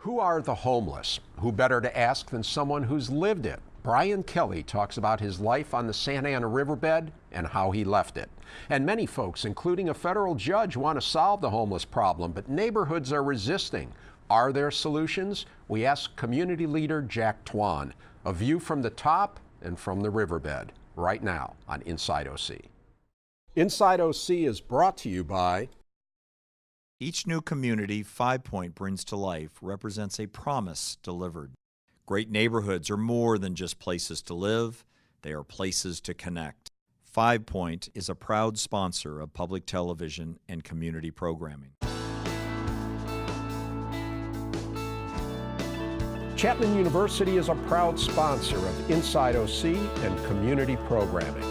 Who are the homeless? Who better to ask than someone who's lived it? Brian Kelly talks about his life on the Santa Ana riverbed and how he left it. And many folks, including a federal judge, want to solve the homeless problem, but neighborhoods are resisting. Are there solutions? We ask community leader Jack Toan. A view from the top and from the riverbed, right now on Inside OC. Inside OC is brought to you by... Each new community 5 Point brings to life represents a promise delivered. Great neighborhoods are more than just places to live, they are places to connect. 5 Point is a proud sponsor of public television and community programming. Chapman University is a proud sponsor of Inside OC and community programming.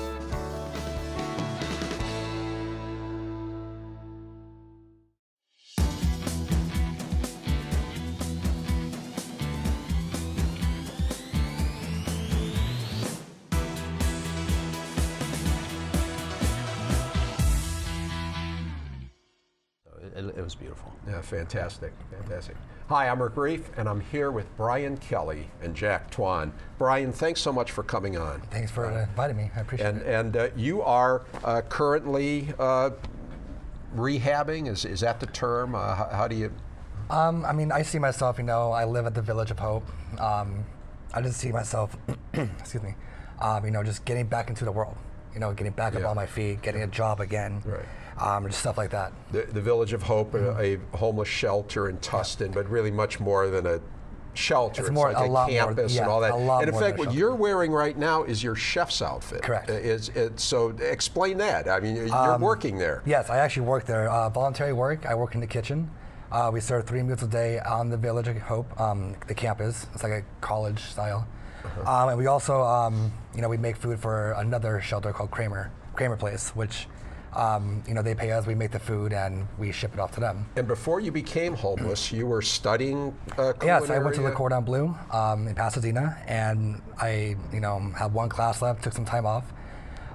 It was beautiful. Yeah, fantastic, fantastic. Hi, I'm Reiff, and I'm here with Brian Kelly and Jack Toan. Brian, thanks so much for coming on. Thanks for inviting me. I appreciate it. And you are currently rehabbing. Is that the term? How do you? I mean, I see myself. I live at the Village of Hope. I just see myself. Excuse me. Just getting back into the world. Getting back up on my feet, getting a job again. Right. Just stuff like that. The Village of Hope, a homeless shelter in Tustin, but really much more than a shelter. It's more, like a campus and all that. And in fact, what you're wearing right now is your chef's outfit. Correct. So explain that. I mean, you're working there. Yes, I actually work there. Voluntary work. I work in the kitchen. We serve 3 meals a day on the Village of Hope, the campus. It's like a college style. And we also, we make food for another shelter called Kramer Place, which they pay us, we make the food, and we ship it off to them. And before you became homeless, you were studying culinary? Yes, I went to the Cordon Bleu in Pasadena, and I, had one class left, took some time off.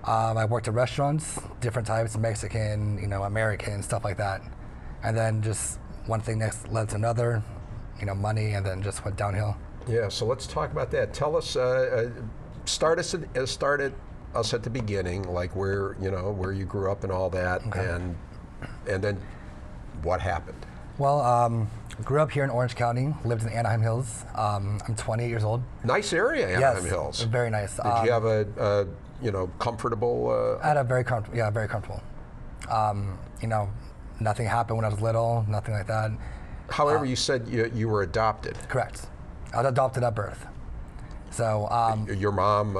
I worked at restaurants, different types, Mexican, American, stuff like that. And then just one thing next led to another, money, and then just went downhill. Yeah, so let's talk about that. Tell us, start us at the beginning, like where you grew up and all that, okay. and then what happened? Well, grew up here in Orange County, lived in Anaheim Hills. I'm 28 years old. Nice area, Anaheim Hills. Very nice. Did you have a comfortable? I had a very comfortable. Yeah, very comfortable. Nothing happened when I was little. Nothing like that. However, you said you were adopted. Correct. I was adopted at birth. So your mom,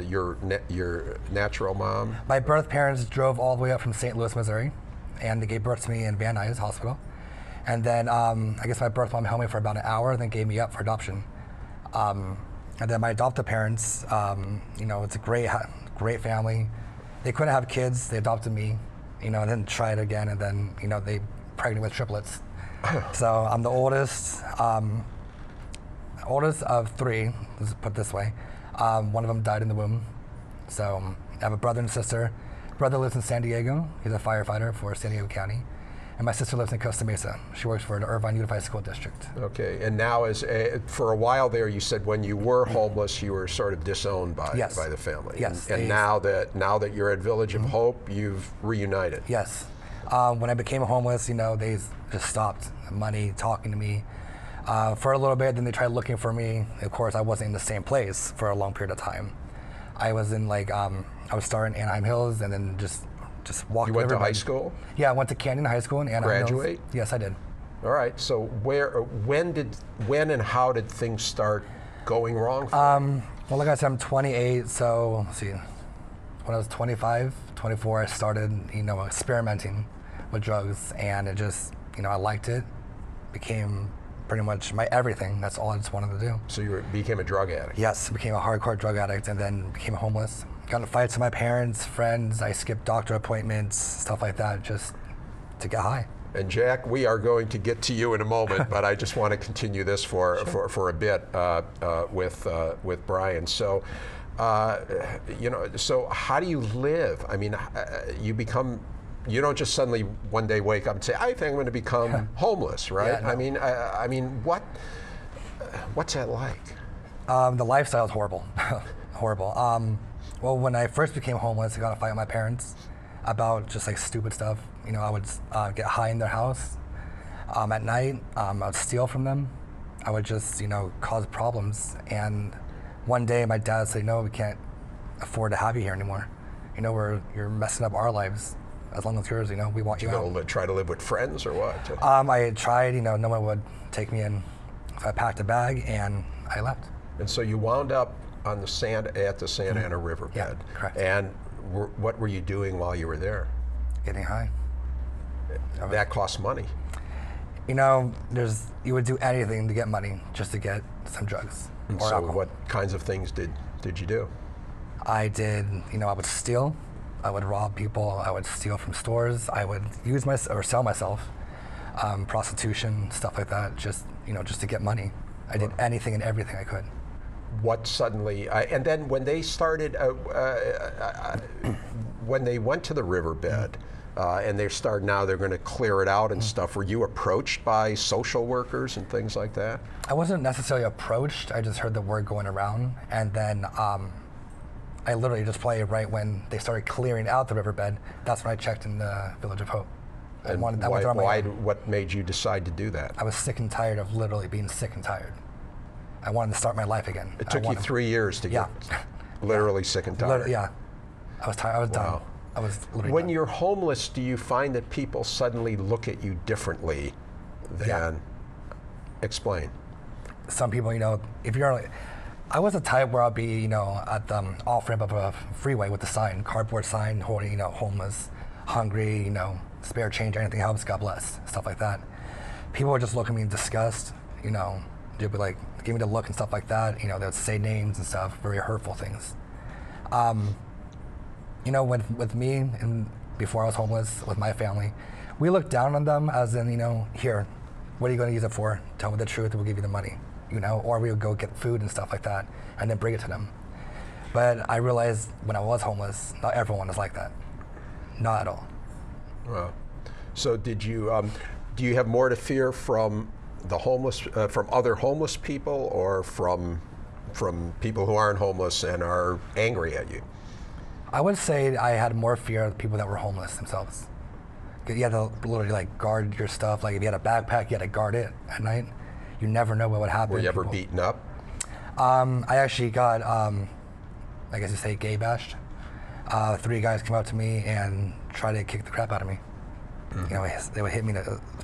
your natural mom? My birth parents drove all the way up from St. Louis, Missouri, and they gave birth to me in Van Nuys Hospital. And then I guess my birth mom held me for about an hour, then gave me up for adoption. And then my adoptive parents, it's a great family. They couldn't have kids, they adopted me, and then tried again, and then they pregnant with triplets. So I'm the oldest. Oldest of 3, let's put it this way. One of them died in the womb. So I have a brother and sister. Brother lives in San Diego. He's a firefighter for San Diego County. And my sister lives in Costa Mesa. She works for the Irvine Unified School District. Okay, and now for a while there, you said when you were homeless, you were sort of disowned by the family. Yes. And now that you're at Village of Hope, you've reunited. Yes. When I became homeless, they just stopped money, talking to me. For a little bit, then they tried looking for me. Of course, I wasn't in the same place for a long period of time. I was in I was starting Anaheim Hills, and then just walked. You went to high school? Yeah, I went to Canyon High School in Anaheim Graduate? Hills. Yes, I did. All right. So when and how did things start going wrong for you? Well, like I said, I'm 28. So let's see, when I was 25, 24, I started experimenting with drugs, and it just I liked it. Became pretty much my everything. That's all I just wanted to do. So you became a drug addict? Yes, became a hardcore drug addict, and then became homeless. Got in fights with my parents, friends. I skipped doctor appointments, stuff like that, just to get high. And Jack, we are going to get to you in a moment, but I just want to continue this for a bit with Brian. So, so how do you live? I mean, you become you don't just suddenly one day wake up and say, I think I'm going to become homeless, right? Yeah, no. I mean, what's that like? The lifestyle is horrible, horrible. Well, when I first became homeless, I got in a fight with my parents about just like stupid stuff. You know, I would get high in their house at night. I would steal from them. I would just, you know, cause problems. And one day my dad said, no, we can't afford to have you here anymore. You know, you're messing up our lives. As long as yours, you know, we want you out. You try to live with friends or what? I had tried, you know, no one would take me in. So I packed a bag and I left. And so you wound up on the at the Santa Ana riverbed. Yeah, correct. And what were you doing while you were there? Getting high. That costs money. You know, you would do anything to get money just to get some drugs or So alcohol. what kinds of things did you do? I did, you know, I would steal, I would rob people, I would steal from stores, I would use or sell myself, prostitution, stuff like that, just, you know, just to get money. I did anything and everything I could. What suddenly, and then when they started, when they went to the riverbed, and now they're going to clear it out and stuff, were you approached by social workers and things like that? I wasn't necessarily approached, I just heard the word going around, and then I literally just played right when they started clearing out the riverbed. That's when I checked in the Village of Hope. And what made you decide to do that? I was sick and tired of literally being sick and tired. I wanted to start my life again. It took you 3 years to get literally sick and tired. Literally, yeah. I was tired, I was done. I was literally When done. you're homeless, do you find that people suddenly look at you differently than, explain. Some people, you know, if you're like, I was the type where I'd be, you know, at the off-ramp of a freeway with the sign, cardboard sign, holding, you know, homeless, hungry, you know, spare change, anything helps, God bless, stuff like that. People would just look at me in disgust, you know, they'd be like, give me the look and stuff like that, you know, they would say names and stuff, very hurtful things. You know, with me, and before I was homeless, with my family, we looked down on them as in, you know, here, what are you going to use it for? Tell me the truth and we'll give you the money. You know, or we would go get food and stuff like that and then bring it to them. But I realized when I was homeless, not everyone is like that. Not at all. Wow. So do you have more to fear from the homeless, from other homeless people, or from people who aren't homeless and are angry at you? I would say I had more fear of the people that were homeless themselves. You had to literally like guard your stuff. Like if you had a backpack, you had to guard it at night. You never know what would happen. Were you ever beaten up? I actually got, I guess you say, gay bashed. 3 guys came up to me and tried to kick the crap out of me. Mm-hmm. You know, they would hit me,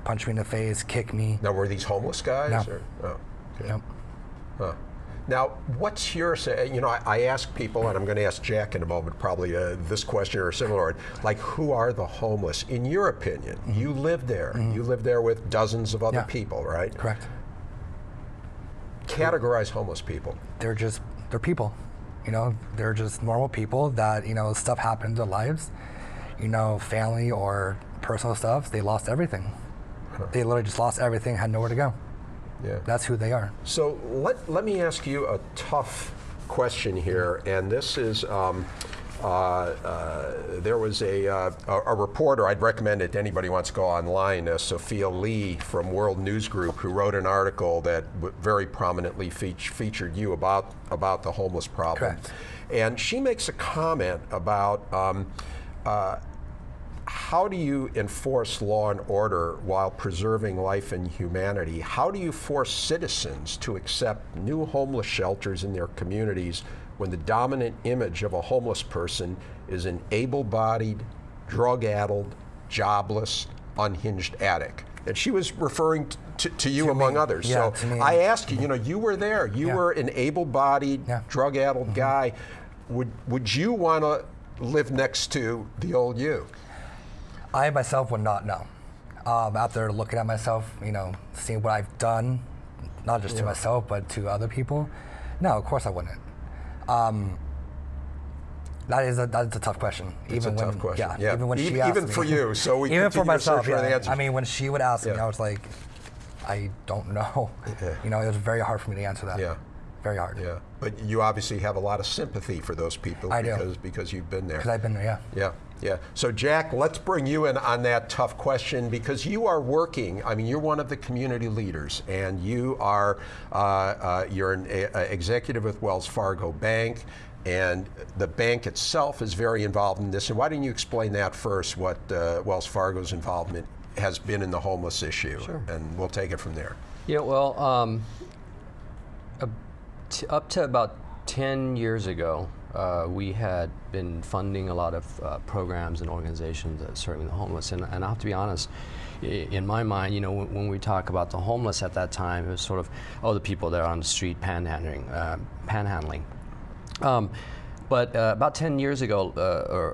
punch me in the face, kick me. Now, were these homeless guys? No. Or? Oh, okay. Nope. Huh. Now, what's your, you know, I ask people, and I'm going to ask Jack in a moment, probably this question or similar, like, who are the homeless? In your opinion, you live there. You live there with dozens of other people, right? Correct. Categorize homeless people. They're people. You know, they're just normal people that, you know, stuff happened in their lives. You know, family or personal stuff, they lost everything. Huh. They literally just lost everything, had nowhere to go. Yeah. That's who they are. So let me ask you a tough question here, and this is, there was a reporter, I'd recommend it to anybody who wants to go online, Sophia Lee from World News Group, who wrote an article that very prominently featured you about the homeless problem. Correct. And she makes a comment about how do you enforce law and order while preserving life and humanity? How do you force citizens to accept new homeless shelters in their communities when the dominant image of a homeless person is an able-bodied, drug-addled, jobless, unhinged addict? And she was referring to you among others. Yeah, so I asked you, you know, you were there. You were an able-bodied, drug-addled guy. Would you want to live next to the old you? I myself would not know. After looking at myself, you know, seeing what I've done, not just to myself, but to other people, no, of course I wouldn't. That's a tough question. It's a tough question. Yeah. Even when she asked me. Even for you, so we even for myself, for the answers. I mean, when she would ask me, I was like, I don't know. You know, it was very hard for me to answer that. Yeah. Very hard. Yeah. But you obviously have a lot of sympathy for those people I do. because you've been there. Because I've been there, Yeah. Yeah. So Jack, let's bring you in on that tough question because you are working. I mean, you're one of the community leaders, and you are you're an executive with Wells Fargo Bank, and the bank itself is very involved in this. And why don't you explain that first? What Wells Fargo's involvement has been in the homeless issue, Sure. and we'll take it from there. Yeah, well, up to about 10 years ago, we had been funding a lot of programs and organizations serving the homeless. And I have to be honest, in my mind, you know, when we talk about the homeless at that time, it was sort of, oh, the people that are on the street panhandling. But about 10 years ago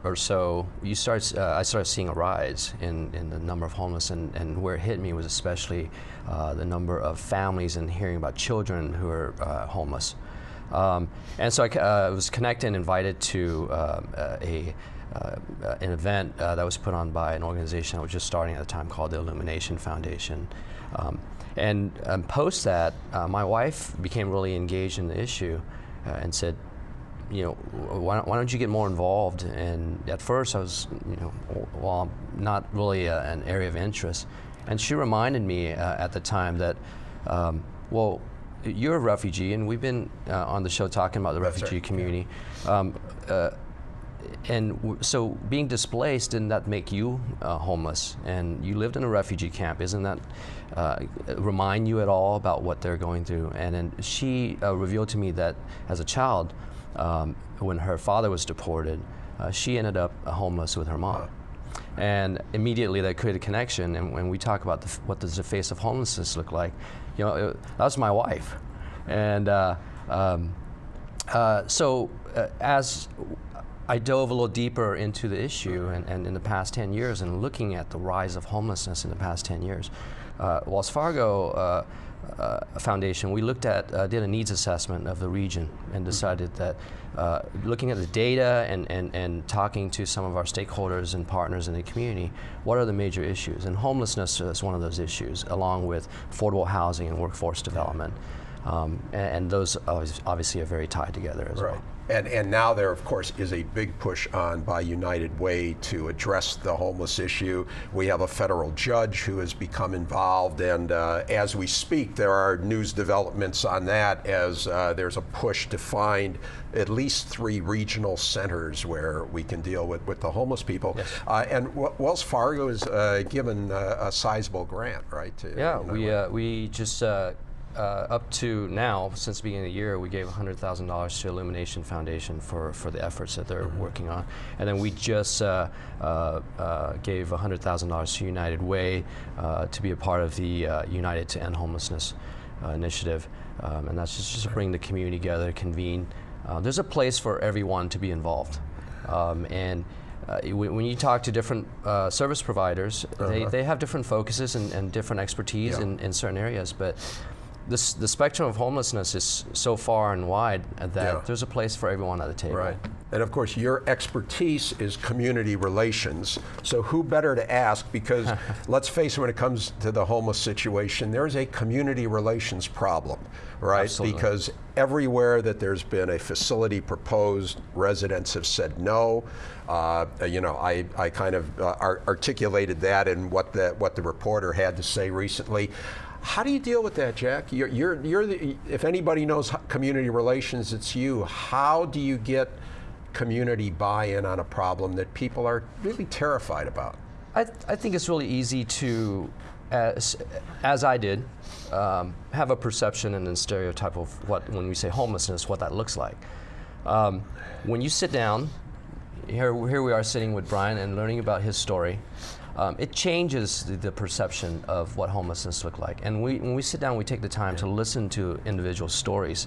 or so, I started seeing a rise in the number of homeless, and where it hit me was especially the number of families and hearing about children who are homeless. And so I was connected and invited to an event that was put on by an organization I was just starting at the time called the Illumination Foundation. And post that, my wife became really engaged in the issue and said, you know, why don't you get more involved? And at first I was, you know, well, not really an area of interest. And she reminded me at the time that, well, you're a refugee, and we've been on the show talking about the refugee community. So being displaced, didn't that make you homeless? And you lived in a refugee camp. Isn't that remind you at all about what they're going through? And then she revealed to me that as a child, when her father was deported, she ended up homeless with her mom. And immediately that created a connection. And when we talk about what does the face of homelessness look like, you know, that was my wife. And so as I dove a little deeper into the issue, and in the past 10 years, and looking at the rise of homelessness in the past 10 years, Wells Fargo Foundation, we looked at, did a needs assessment of the region and decided that looking at the data and talking to some of our stakeholders and partners in the community, what are the major issues? And homelessness is one of those issues, along with affordable housing and workforce development. And those obviously are very tied together as well. And now there, of course, is a big push on by United Way to address the homeless issue. We have a federal judge who has become involved, and as we speak, there are news developments on that as there's a push to find at least 3 regional centers where we can deal with the homeless people. Yes. And Wells Fargo is given a sizable grant, right? Yeah, we just up to now, since the beginning of the year, we gave $100,000 to Illumination Foundation for the efforts that they're working on. And then we just gave $100,000 to United Way to be a part of the United to End Homelessness initiative. And that's just to bring the community together, convene. There's a place for everyone to be involved. When you talk to different service providers, they have different focuses and different expertise in certain areas, but the spectrum of homelessness is so far and wide that there's a place for everyone at the table. Right. And of course, your expertise is community relations. So who better to ask? Because let's face it, when it comes to the homeless situation, there's a community relations problem, right? Absolutely. Because everywhere that there's been a facility proposed, residents have said no. You know, I kind of articulated that in what the reporter had to say recently. How do you deal with that, Jack? You're the, if anybody knows community relations, it's you. How do you get community buy-in on a problem that people are really terrified about? I think it's really easy to, as I did, have a perception and a stereotype of what, when we say homelessness, what that looks like. When you sit down, here we are sitting with Brian and learning about his story. It changes the perception of what homelessness looks like. And when we sit down, we take the time to listen to individual stories,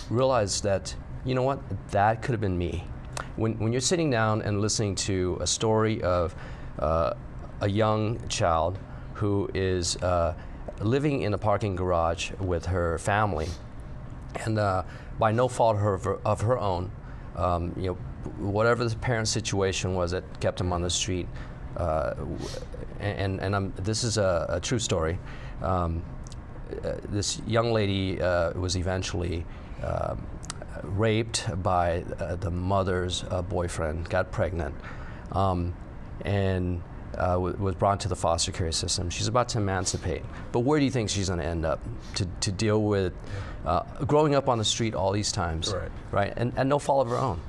realize that, you know what, that could have been me. When you're sitting down and listening to a story of a young child who is living in a parking garage with her family, and by no fault of her own, you know, whatever the parent's situation was that kept him on the street, this is a true story. This young lady was eventually raped by the mother's boyfriend, got pregnant, and was brought into the foster care system. She's about to emancipate, but where do you think she's going to end up to deal with growing up on the street all these times, right? And no fault of her own.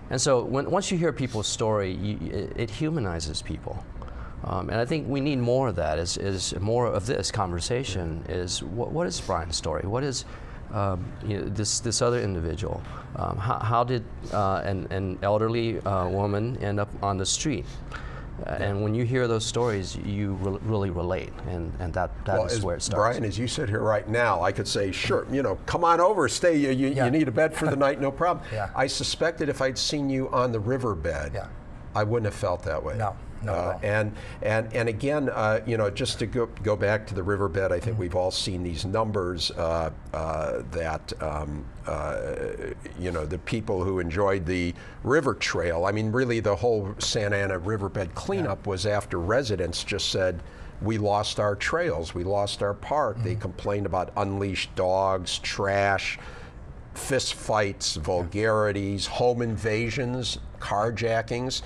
And so once you hear people's story, it humanizes people. And I think we need more of that, is more of this conversation, is what is Brian's story? What is this other individual? How did an elderly woman end up on the street? And when you hear those stories, you really relate, and that is where it starts. Brian, as you sit here right now, I could say, sure, come on over, stay. You need a bed for the night, no problem. I suspect that if I'd seen you on the riverbed, I wouldn't have felt that way. No. And again, just to go back to the riverbed, I think we've all seen these numbers that the people who enjoyed the river trail. I mean, really, the whole Santa Ana riverbed cleanup was after residents just said, we lost our trails, we lost our park. They complained about unleashed dogs, trash, fist fights, vulgarities, home invasions, carjackings.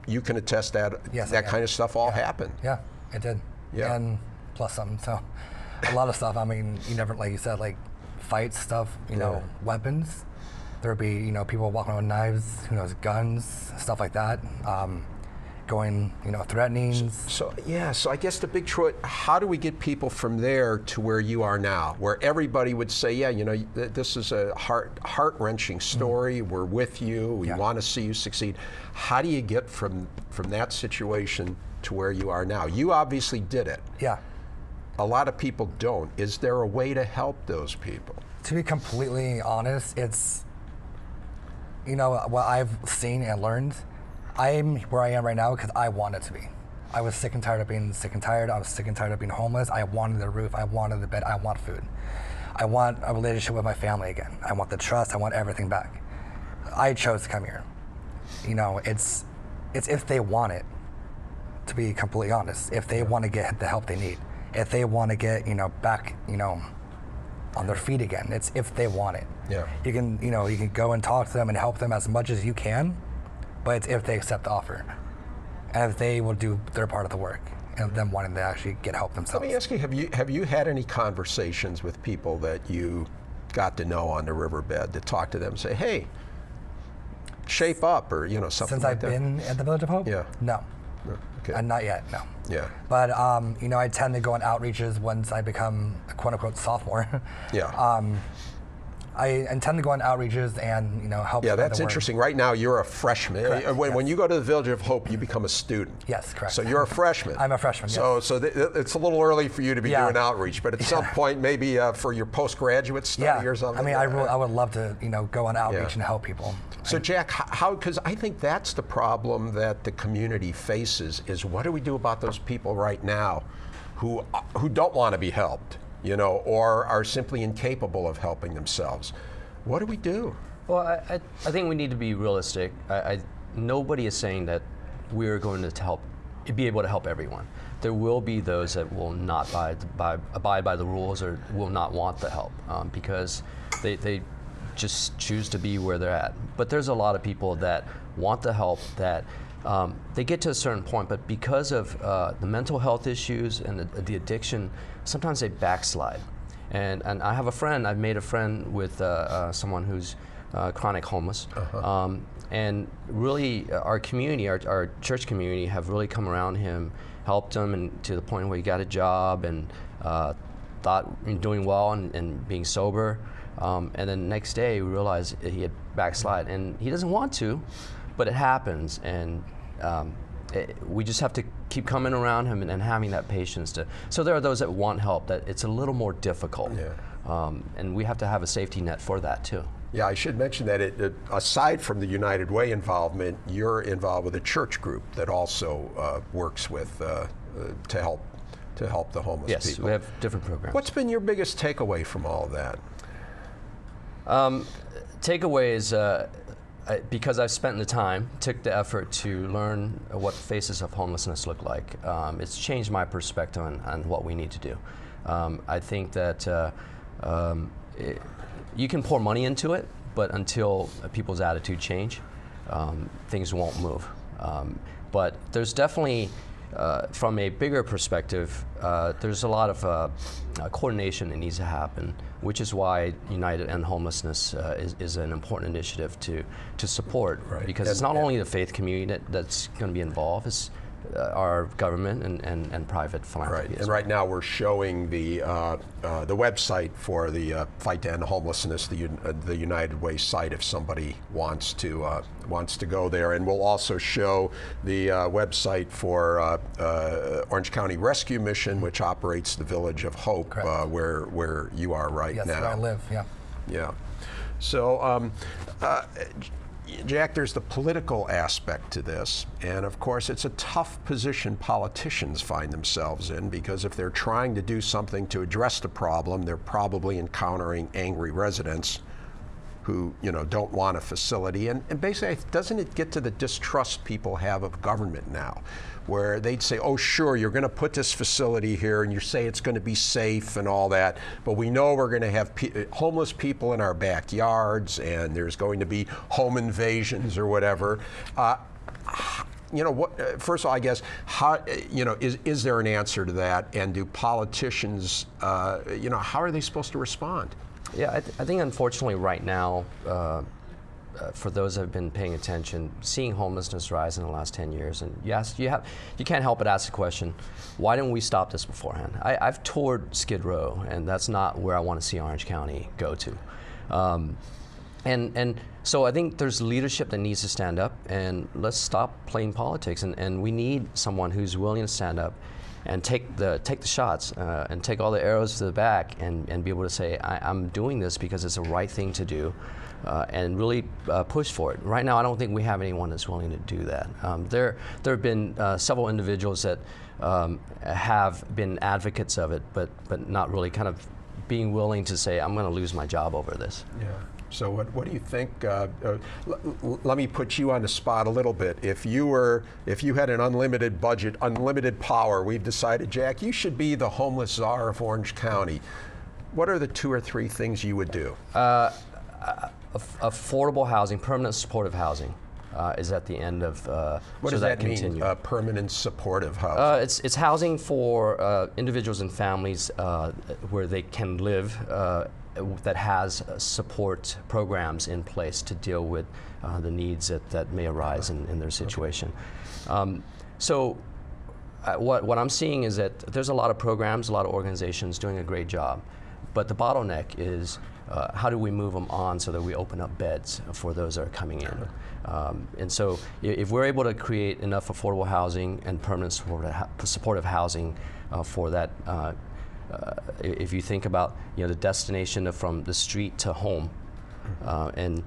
You can attest that that kind of stuff all happened. Yeah, it did. Yeah. And plus some. So a lot of stuff. I mean, you never, like you said, like fights, stuff, weapons. There would be, people walking around with knives, who knows, guns, stuff like that. Going, threatening. So I guess the big choice, how do we get people from there to where you are now, where everybody would say, this is a heart-wrenching story, we're with you, we want to see you succeed. How do you get from that situation to where you are now? You obviously did it. Yeah. A lot of people don't. Is there a way to help those people? To be completely honest, it's, what I've seen and learned, I'm where I am right now because I wanted to be. I was sick and tired of being sick and tired. I was sick and tired of being homeless. I wanted the roof. I wanted the bed. I want food. I want a relationship with my family again. I want the trust. I want everything back. I chose to come here. It's if they want it, to be completely honest. If they want to get the help they need. If they want to get, back, on their feet again. It's if they want it. Yeah. You can go and talk to them and help them as much as you can. But it's if they accept the offer, and if they will do their part of the work, and them wanting to actually get help themselves. Let me ask you: have you had any conversations with people that you got to know on the riverbed to talk to them, say, "Hey, shape up," or something Since like I've that? been at the Village of Hope? Yeah. No. Okay. Not yet. No. Yeah. But I tend to go on outreaches once I become a quote unquote sophomore. Yeah. I intend to go on outreaches and help. Yeah, that's interesting. Right now, you're a freshman. Correct, When you go to the Village of Hope, you become a student. Yes, correct. So you're a freshman. I'm a freshman. So yes. so it's a little early for you to be doing outreach, but at some point, maybe for your postgraduate study or something. I mean, I would love to go on outreach and help people. So Jack, how? Because I think that's the problem that the community faces: is what do we do about those people right now, who don't want to be helped, or are simply incapable of helping themselves? What do we do? Well, I think we need to be realistic. Nobody is saying that we're going to be able to help everyone. There will be those that will not abide by the rules or will not want the help because they just choose to be where they're at. But there's a lot of people that want the help, that they get to a certain point, but because of the mental health issues and the addiction, sometimes they backslide. And I have a friend, I've made a friend with someone who's chronic homeless. And really our community, our church community have really come around him, helped him, and to the point where he got a job and thought doing well and being sober. And then next day we realized he had backslide, and he doesn't want to, but it happens. And we just have to keep coming around him and having that patience so there are those that want help, that it's a little more difficult. And we have to have a safety net for that too. Yeah, I should mention that aside from the United Way involvement, you're involved with a church group that also works with to help the homeless people. Yes, we have different programs. What's been your biggest takeaway from all of that? Takeaways, because I've spent the time, took the effort to learn what faces of homelessness look like. It's changed my perspective on what we need to do. I think that you can pour money into it, but until people's attitude change, things won't move. But there's definitely, from a bigger perspective, there's a lot of coordination that needs to happen, which is why United End Homelessness is an important initiative to support, because it's not only the faith community that's going to be involved, it's our government and private philanthropy. Right, and right now we're showing the website for the Fight to End Homelessness, the United Way site, if somebody wants to go there, and we'll also show the website for Orange County Rescue Mission, which operates the Village of Hope, where you are right now. Yes, where I live. Yeah. Yeah. So. Jack, there's the political aspect to this, and of course it's a tough position politicians find themselves in, because if they're trying to do something to address the problem, they're probably encountering angry residents who, don't want a facility. And basically, doesn't it get to the distrust people have of government now, where they'd say, oh sure, you're going to put this facility here and you say it's going to be safe and all that, but we know we're going to have homeless people in our backyards and there's going to be home invasions or whatever. First of all, I guess, how, is there an answer to that? And do politicians, how are they supposed to respond? Yeah, I think unfortunately right now, for those that have been paying attention, seeing homelessness rise in the last 10 years, and you can't help but ask the question, why didn't we stop this beforehand? I've toured Skid Row, and that's not where I want to see Orange County go to. And so I think there's leadership that needs to stand up, and let's stop playing politics, and we need someone who's willing to stand up and take the shots and take all the arrows to the back and be able to say, I'm doing this because it's the right thing to do, and really push for it. Right now, I don't think we have anyone that's willing to do that. There have been several individuals that have been advocates of it, but not really kind of being willing to say, I'm going to lose my job over this. Yeah. So what do you think? Let me put you on the spot a little bit. If you had an unlimited budget, unlimited power, we've decided, Jack, you should be the homeless czar of Orange County. What are the 2 or 3 things you would do? Affordable housing, permanent supportive housing, is at the end of. What does that mean? Permanent supportive housing. It's housing for individuals and families where they can live. That has support programs in place to deal with the needs that may arise in their situation. So what I'm seeing is that there's a lot of programs, a lot of organizations doing a great job, but the bottleneck is how do we move them on so that we open up beds for those that are coming in. And so if we're able to create enough affordable housing and permanent supportive housing for that, if you think about the destination from the street to home, and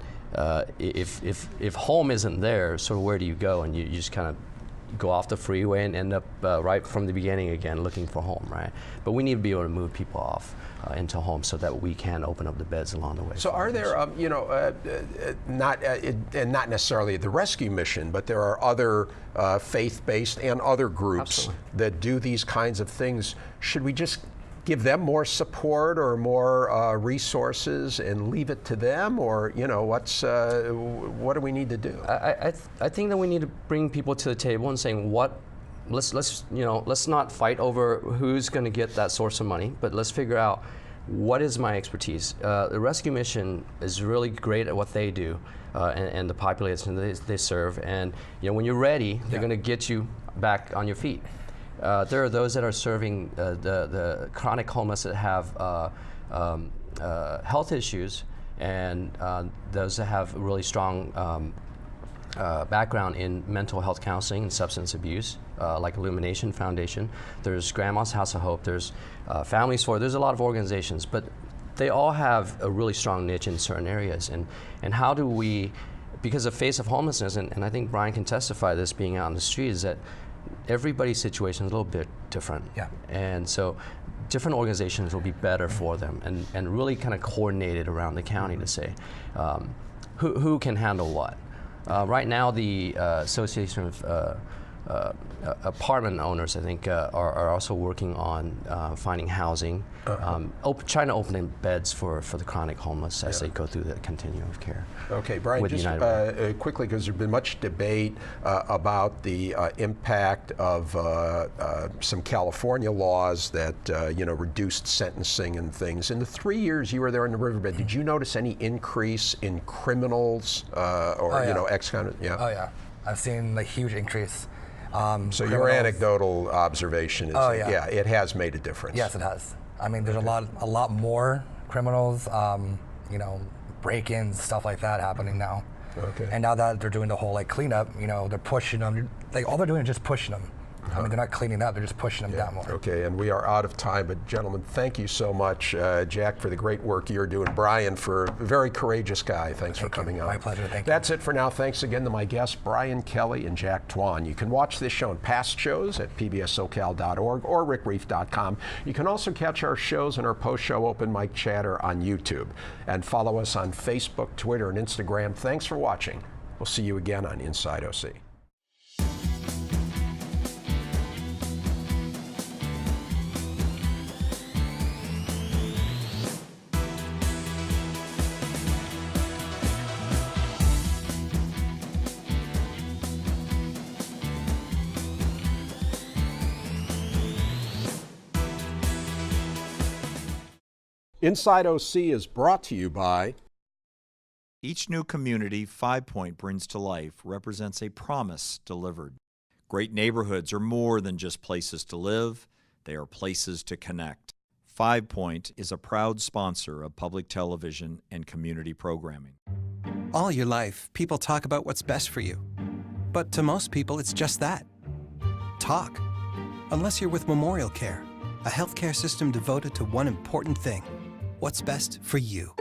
if home isn't there, so where do you go? And you just kind of go off the freeway and end up right from the beginning again looking for home, right? But we need to be able to move people off into homes so that we can open up the beds along the way. So are there, not necessarily the rescue mission, but there are other faith-based and other groups that do these kinds of things. Should we just give them more support or more resources and leave it to them, or what do we need to do? I think that we need to bring people to the table and saying let's not fight over who's going to get that source of money, but let's figure out what is my expertise. The rescue mission is really great at what they do, and the population they serve, and when you're ready, they're going to get you back on your feet. There are those that are serving the chronic homeless that have health issues, and those that have really strong background in mental health counseling and substance abuse, like Illumination Foundation. There's Grandma's House of Hope. There's Families For. There's a lot of organizations, but they all have a really strong niche in certain areas. And how do we, because the face of homelessness, and I think Brian can testify this being out on the street, is that everybody's situation is a little bit different. Yeah. And so different organizations will be better for them, and really kind of coordinated around the county to say who can handle what. Right now, the Association of apartment owners, I think, are also working on finding housing, trying to open beds for the chronic homeless as they go through the continuum of care. Okay, Brian, with just quickly, because there's been much debate about the impact of some California laws that reduced sentencing and things. In the 3 years you were there in the riverbed, did you notice any increase in criminals ex-con? Yeah. Oh yeah, I've seen a huge increase. So your anecdotal observation is that, it has made a difference. Yes, it has. I mean, there's a lot more criminals, break-ins, stuff like that happening now. Okay. And now that they're doing the whole cleanup, they're pushing them. All they're doing is just pushing them. I mean, they're not cleaning up; they're just pushing them down more. Okay, and we are out of time, but gentlemen, thank you so much, Jack, for the great work you're doing. Brian, for a very courageous guy. Thanks for coming on. My pleasure. Thank you. That's it for now. Thanks again to my guests, Brian Kelly and Jack Toan. You can watch this show and past shows at pbssocal.org or rickreiff.com. You can also catch our shows and our post-show open mic chatter on YouTube, and follow us on Facebook, Twitter, and Instagram. Thanks for watching. We'll see you again on Inside OC. Inside OC is brought to you by... Each new community 5 Point brings to life represents a promise delivered. Great neighborhoods are more than just places to live, they are places to connect. 5 Point is a proud sponsor of public television and community programming. All your life, people talk about what's best for you. But to most people, it's just that. Talk. Unless you're with Memorial Care, a healthcare system devoted to one important thing: what's best for you.